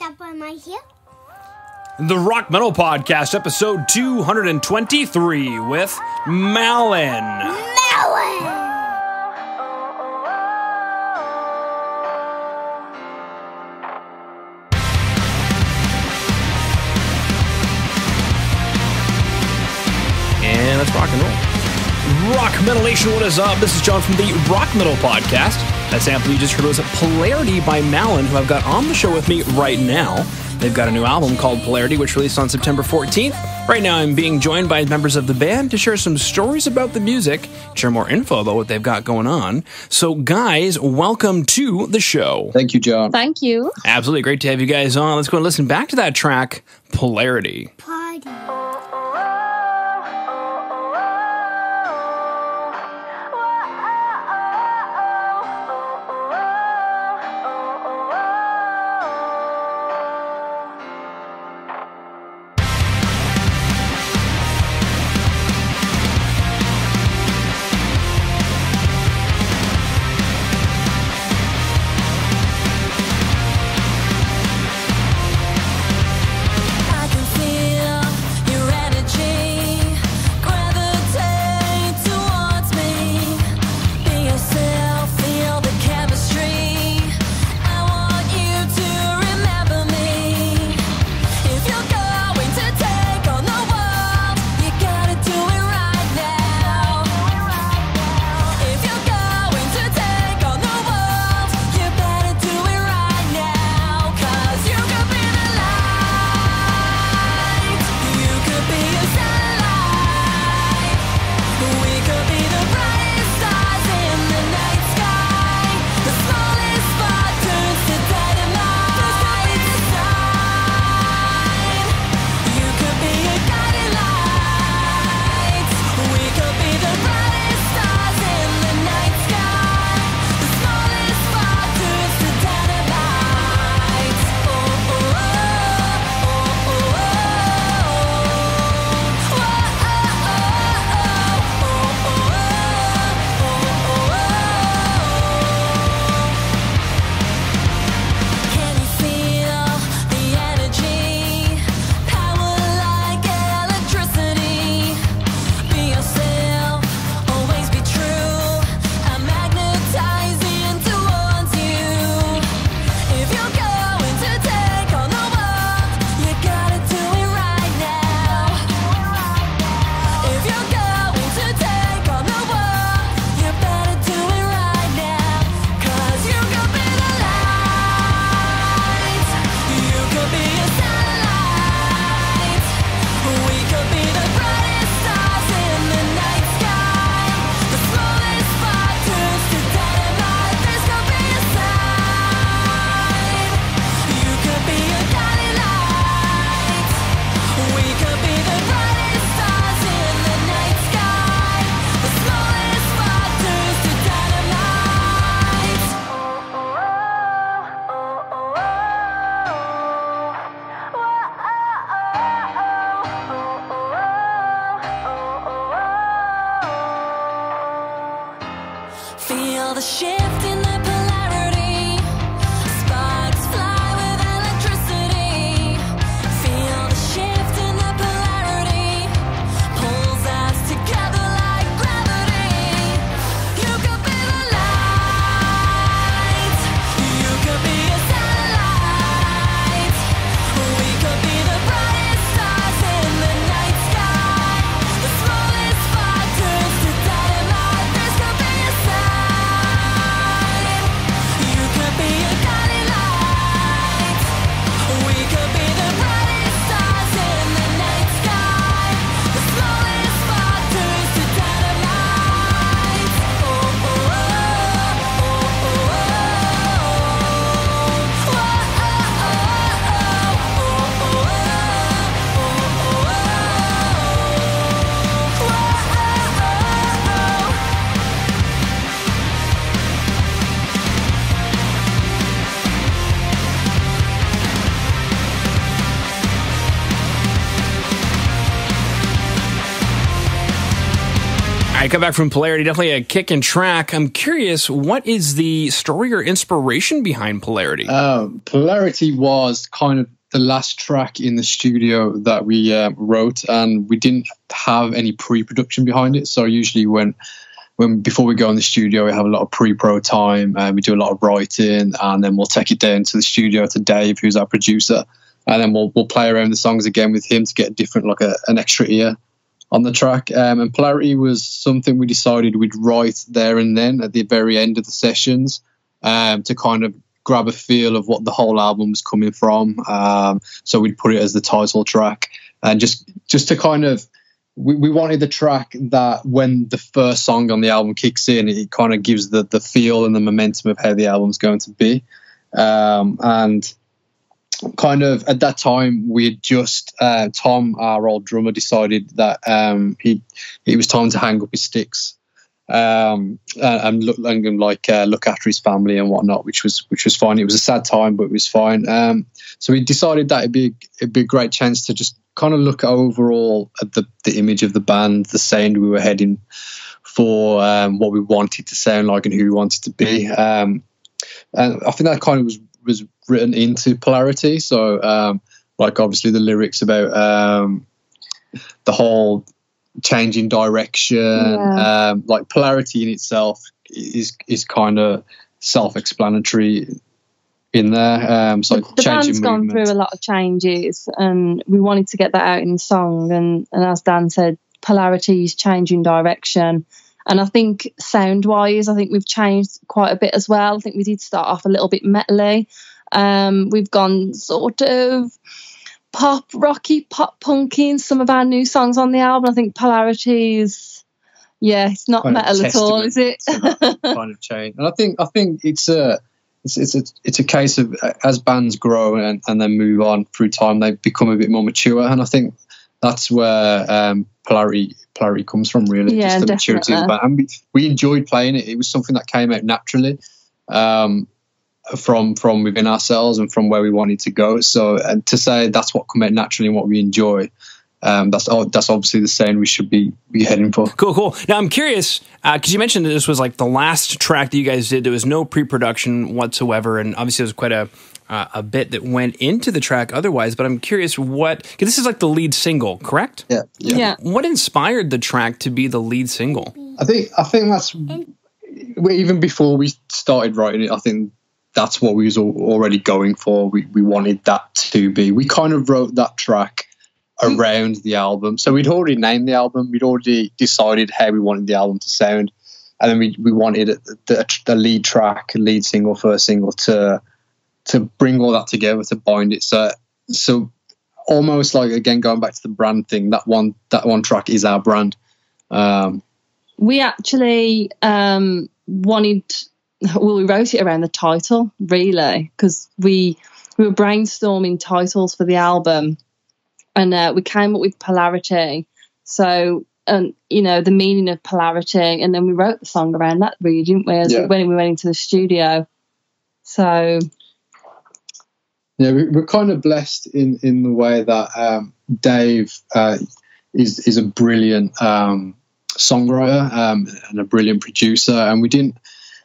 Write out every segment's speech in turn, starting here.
That one right here. The Rock Metal Podcast, episode 223 with Mallen. And let's rock and roll. Rock Metal Nation, what is up? This is John from the Rock Metal Podcast. That sample you just heard was Polarity by Mallen, who I've got on the show with me right now. They've got a new album called Polarity, which released on September 14th. Right now, I'm being joined by members of the band to share some stories about the music, share more info about what they've got going on. So, guys, welcome to the show. Thank you, John. Thank you. Absolutely great to have you guys on. Let's go and listen back to that track, Polarity. Party. Feel the shift in the polarity. Sparks fly with electricity. Feel the shift in the polarity. Pulls us together like gravity. You could be the light. You could be a satellite. We could be the brightest stars in the night sky. The smallest spark turns to dynamite. This could be a sign. right, come back from Polarity. Definitely a kicking track. I'm curious, what is the story or inspiration behind Polarity? Polarity was kind of the last track in the studio that we wrote, and we didn't have any pre-production behind it. So usually when before we go in the studio, we have a lot of pre-pro time, and we do a lot of writing, and then we'll take it down to the studio to Dave, who's our producer, and then we'll play around the songs again with him to get a different, like an extra ear on the track. And Polarity was something we decided we'd write there and then at the very end of the sessions, to kind of grab a feel of what the whole album was coming from. So we'd put it as the title track, and just to kind of, we wanted the track that when the first song on the album kicks in, it kind of gives the feel and the momentum of how the album's going to be. And kind of at that time, we had just, Tom, our old drummer, decided that it was time to hang up his sticks, and look after his family and whatnot, which was fine. It was a sad time, but it was fine. So we decided that it'd be a great chance to just kind of look overall at the image of the band, the sound we were heading for, what we wanted to sound like and who we wanted to be. And I think that kind of was written into Polarity. So like obviously the lyrics about the whole changing direction, like Polarity in itself is kind of self-explanatory in there. So the band's gone through a lot of changes, and we wanted to get that out in the song. And as Dan said, Polarity is changing direction. And I think sound-wise, I think we've changed quite a bit as well. I think we did start off a little bit metally. We've gone sort of pop, rocky, pop punky in some of our new songs on the album. I think Polarity is, it's not kind metal at all, is it? Kind of change. And I think it's a case of, as bands grow and then move on through time, they become a bit more mature. And I think that's where Polarity comes from, really. Yeah, just the definitely. maturity of the band. And we enjoyed playing it. It was something that came out naturally from within ourselves and from where we wanted to go. So, and to say that's what come out naturally and what we enjoy, that's obviously the sound we should be heading for. Cool. Now I'm curious, because you mentioned that this was like the last track that you guys did. There was no pre-production whatsoever, and obviously there was quite a bit that went into the track otherwise. But I'm curious, because this is like the lead single, correct? Yeah. What inspired the track to be the lead single? I think that's, even before we started writing it, I think that's what we was already going for. We wanted that to be. We kind of wrote that track around the album. So we'd already named the album. We'd already decided how we wanted the album to sound. And then we wanted the lead track, lead single, first single to bring all that together, to bind it. So almost like, again, going back to the brand thing, that one track is our brand. We actually we wrote it around the title, really, because we were brainstorming titles for the album, and we came up with Polarity. So, the meaning of polarity, and then we wrote the song around that, really, didn't we? When we went into the studio. So, yeah, we're kind of blessed in the way that Dave is a brilliant songwriter and a brilliant producer, and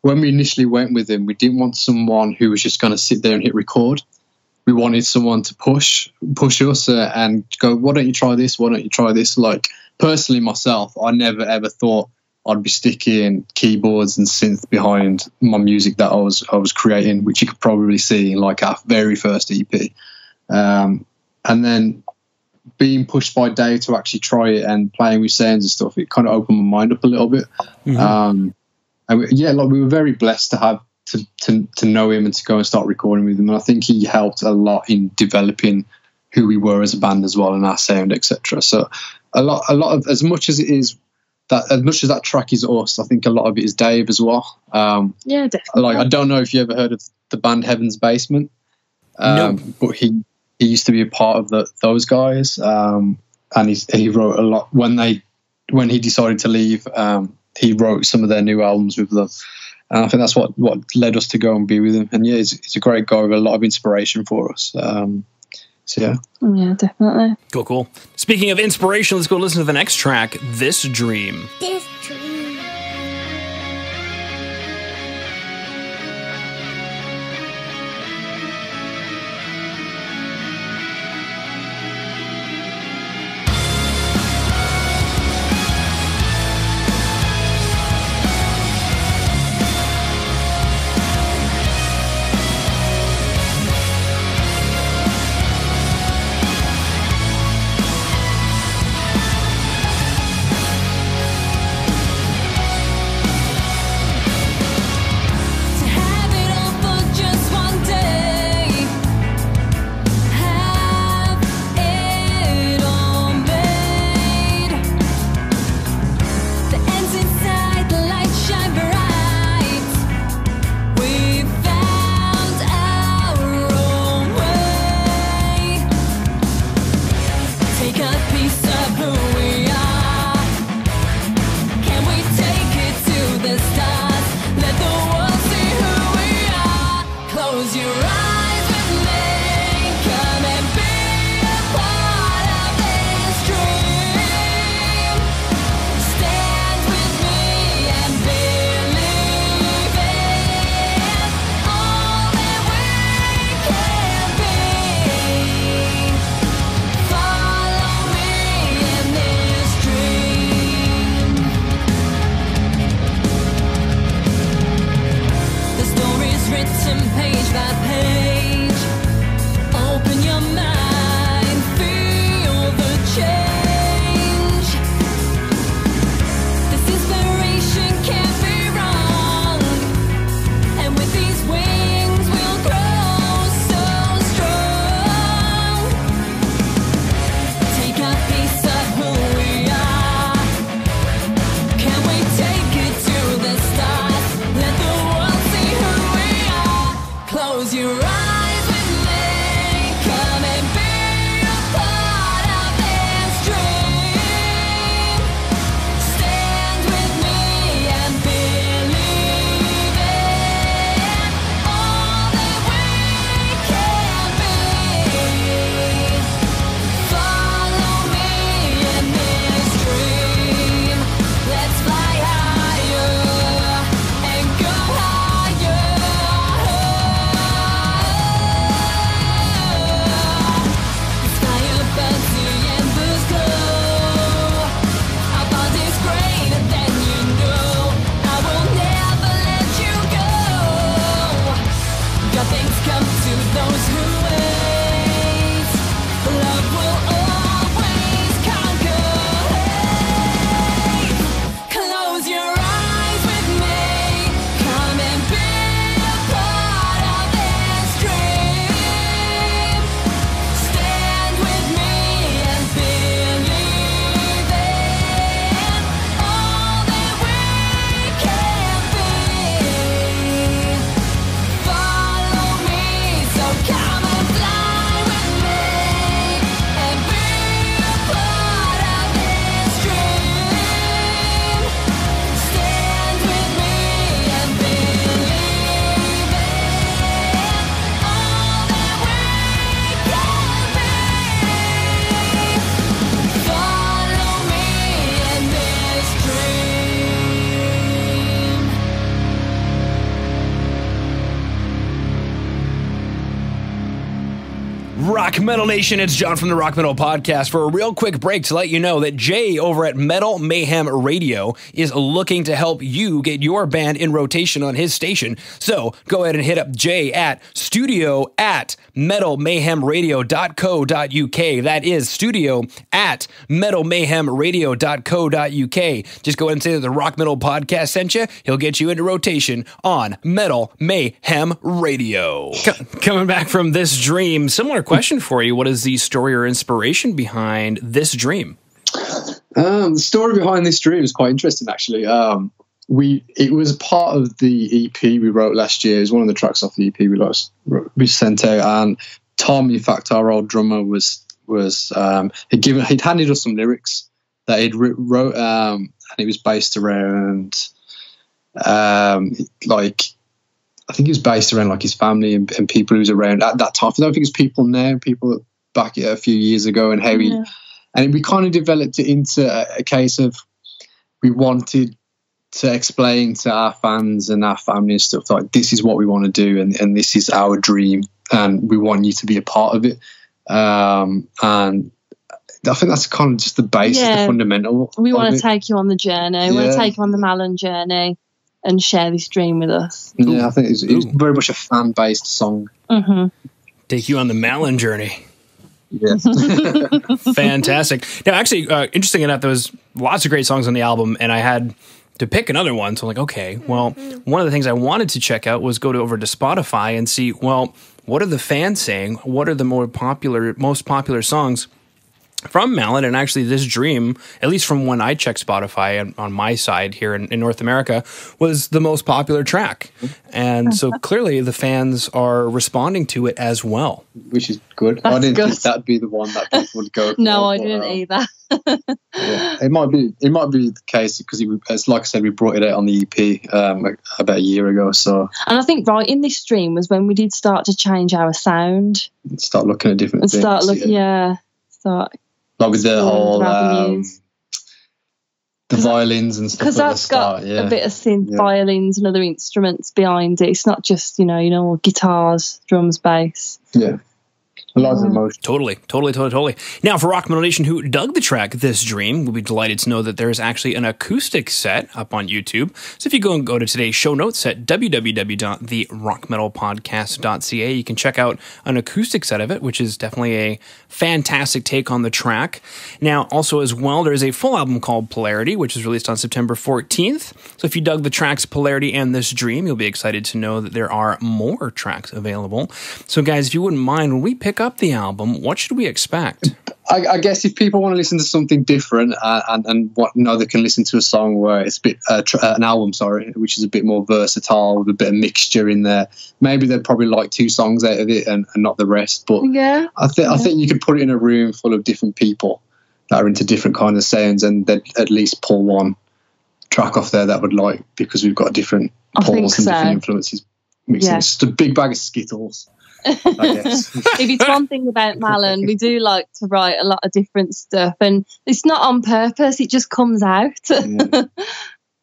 when we initially went with him, we didn't want someone who was just going to sit there and hit record. We wanted someone to push us and go, why don't you try this? Why don't you try this? Like, personally, myself, I never ever thought I'd be sticking keyboards and synth behind my music that I was creating, which you could probably see in like our very first EP. And then being pushed by Dave to actually try it and playing with sounds and stuff, it kind of opened my mind up a little bit. Mm-hmm. We were very blessed to have to know him and to go and start recording with him. And I think he helped a lot in developing who we were as a band as well, and our sound, etc. So a lot of, as much as that track is us, I think a lot of it is Dave as well. Yeah, definitely. Like, I don't know if you ever heard of the band Heaven's Basement, no. But he used to be a part of those guys, and he wrote a lot when he decided to leave. He wrote some of their new albums with them, and I think that's what led us to go and be with him. And yeah, he's a great guy with a lot of inspiration for us. So yeah, definitely. Cool. Speaking of inspiration, let's go listen to the next track, This Dream. This dream. in your mind, feel the change. This inspiration can't be wrong, and with these wings we'll grow so strong. Take a piece of who we are. Can we take it to the stars? Let the world see who we are. Close your eyes with me. Come and be a part of this dream. Stand with me and believe in all that we can be. Follow me in this dream. Let's fly higher and go higher. Fire burns the embers glow. Our bond is greater than you know. I will never let you go. Good things come to those who wait. Love will always conquer hate. Close your eyes with me. Come and be a part of this dream. Stand with me and believe in all that we can be. Follow me, so come and fly with me and be a part of this dream. Stand with me and believe in all that we can be. Follow me in this dream. Rock Metal Nation, it's John from the Rock Metal Podcast for a real quick break to let you know that Jay over at Metal Mayhem Radio is looking to help you get your band in rotation on his station. So go ahead and hit up Jay at studio@metalmayhemradio.co.uk. That is studio@metalmayhemradio.co.uk. Just go ahead and say that the Rock Metal Podcast sent you. He'll get you into rotation on Metal Mayhem Radio. Coming back from This Dream, similar question for you. What is the story or inspiration behind This Dream? The story behind This Dream is quite interesting, actually. It was part of the EP we wrote last year. It was one of the tracks off the EP we sent out, and Tom, in fact, our old drummer, he'd handed us some lyrics that he'd wrote, and it was based around I think it was based around like his family and people who was around at that time. I don't think it's people now, people back a few years ago, and how and we kind of developed it into a case of we wanted to explain to our fans and our family and stuff like, this is what we want to do, and this is our dream, and we want you to be a part of it. And I think that's kind of just the base, the fundamental. We want to take you on the journey. We want to take you on the Mallen journey and share this dream with us. Yeah, I think it's very much a fan-based song. Mm-hmm. Take you on the Mallen journey. Yes. Fantastic. Now, actually, interesting enough, there was lots of great songs on the album, and I had to pick another one. So I'm like, okay, well, one of the things I wanted to check out was go over to Spotify and see, well, what are the fans saying? What are the most popular songs from Mallen? And actually This Dream, at least from when I checked Spotify on my side here in North America, was the most popular track. And so clearly the fans are responding to it as well. Which is good. I didn't think that'd be the one that people would go for. No, I didn't either. Yeah, it might be the case because it's like I said, we brought it out on the EP about a year ago. So, and I think right in This Dream was when we did start to change our sound, start looking at different things. Start like with the whole the violins and stuff. Because that's got a bit of synth, violins and other instruments behind it. It's not just, guitars, drums, bass. Yeah. A lot of emotion. Totally. Now, for Rock Metal Nation who dug the track This Dream, we'll be delighted to know that there is actually an acoustic set up on YouTube. So if you go to today's show notes at www.therockmetalpodcast.ca, you can check out an acoustic set of it, which is definitely a fantastic take on the track. Now, also as well, there is a full album called Polarity, which was released on September 14th. So if you dug the tracks Polarity and This Dream, you'll be excited to know that there are more tracks available. So guys, if you wouldn't mind, when we pick up the album, what should we expect? I guess if people want to listen to something different and they can listen to a song where it's a bit an album, which is a bit more versatile with a bit of mixture in there. Maybe they'd probably like 2 songs out of it and not the rest. But yeah, I think you could put it in a room full of different people that are into different kind of sounds, and they'd at least pull one track off there that would like, because we've got different pulls and different influences mixing. It's just a big bag of Skittles. I guess. If it's one thing about Mallen, we do like to write a lot of different stuff, and it's not on purpose, it just comes out. Yeah.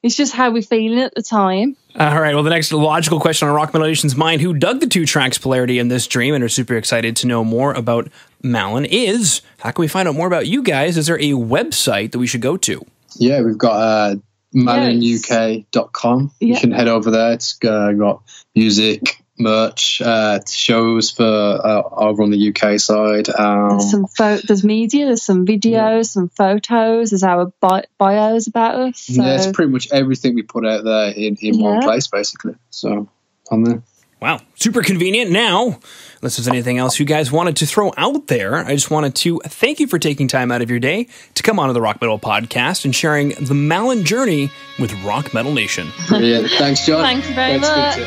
It's just how we're feeling at the time. All right, well, the next logical question on Rock Metal Nation's mind, who dug the 2 tracks Polarity and This Dream and are super excited to know more about Mallen, is how can we find out more about you guys? Is there a website that we should go to? Yeah, we've got mallenuk.com. You can head over there. It's got music, merch, shows for over on the UK side. There's media, there's some videos, some photos, there's our bios about us. So. Yeah, it's pretty much everything we put out there in one place, basically. So, on there. Wow, super convenient. Now, unless there's anything else you guys wanted to throw out there, I just wanted to thank you for taking time out of your day to come onto the Rock Metal Podcast and sharing the Mallen journey with Rock Metal Nation. Yeah, thanks, John. Thanks very much.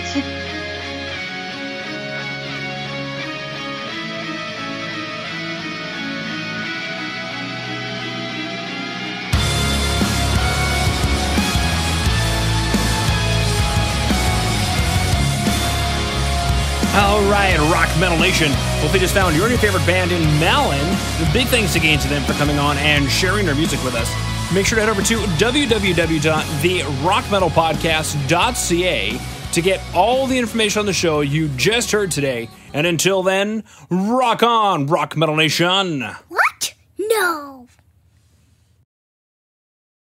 All right, Rock Metal Nation. Well, if they just found your new favorite band in Mallen, the big thanks again to them for coming on and sharing their music with us. Make sure to head over to www.therockmetalpodcast.ca to get all the information on the show you just heard today. And until then, rock on, Rock Metal Nation. What? No.